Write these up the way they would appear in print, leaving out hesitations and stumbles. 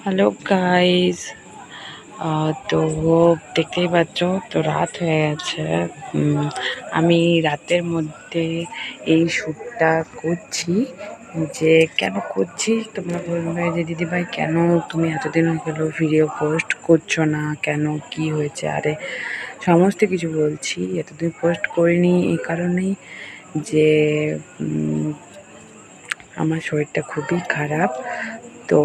Hello guys. তো দেখতেই পাচ্ছ, তো রাত হয়ে গেছে। আমি রাতের মধ্যে এই শ্যুটটা করছি। যে কেন করছি তোমরা বলবে যে দিদিভাই কেন তুমি এতদিন হয়ে গেলো ভিডিও পোস্ট করছো না, কেন কি হয়েছে? আরে সমস্ত কিছু বলছি। এতদিন পোস্ট করিনি এই কারণেই যে আমার শরীরটা খুবই খারাপ। তো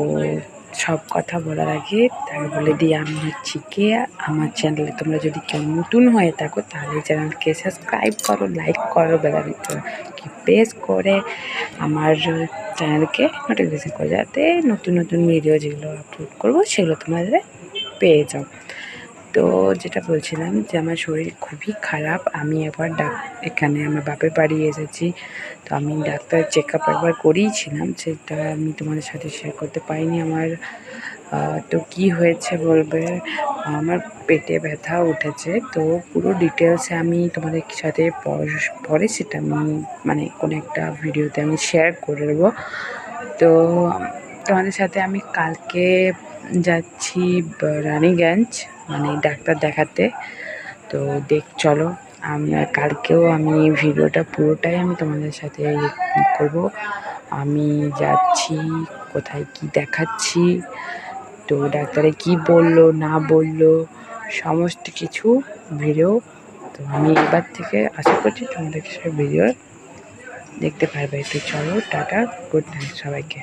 সব কথা বলার আগে তাই বলে দিই, আমি হচ্ছি কে। আমার চ্যানেলে তোমরা যদি কেউ নতুন হয়ে থাকো তাহলে চ্যানেলকে সাবস্ক্রাইব করো, লাইক করো, বেলাইকনকে প্রেস করে আমার চ্যানেলকে নোটিফিকেশন করে, যাতে নতুন নতুন ভিডিও যেগুলো আপলোড করবো সেগুলো তোমাদের পেয়ে যাও। তো যেটা বলছিলাম যে আমার শরীর খুবই খারাপ। আমি একবার এখানে আমার বাপের বাড়ি এসেছি। তো আমি ডাক্তার চেক আপ একবার করিয়েছিলাম, সেটা আমি তোমাদের সাথে শেয়ার করতে পারিনি। আমার তো কি হয়েছে বলবে, আমার পেটে ব্যথা উঠেছে। তো পুরো ডিটেলসে আমি তোমাদের সাথে পরে সেটা আমি মানে কোনো একটা ভিডিওতে আমি শেয়ার করে দেবো। তো তোমাদের সাথে আমি কালকে যাচ্ছি রানীগঞ্জ, মানে ডাক্তার দেখাতে। তো চলো, কালকেও আমি ভিডিওটা পুরোটাই আমি তোমাদের সাথে করব। আমি যাচ্ছি, কোথায় কি দেখাচ্ছি, তো ডাক্তারে কি বললো না বললো, সমস্ত কিছু ভিডিও। তো আমি এবার থেকে আশা করছি তোমাদের সব ভিডিও দেখতে পারবে। তো চলো, টাটা, গুড নাইট সবাইকে।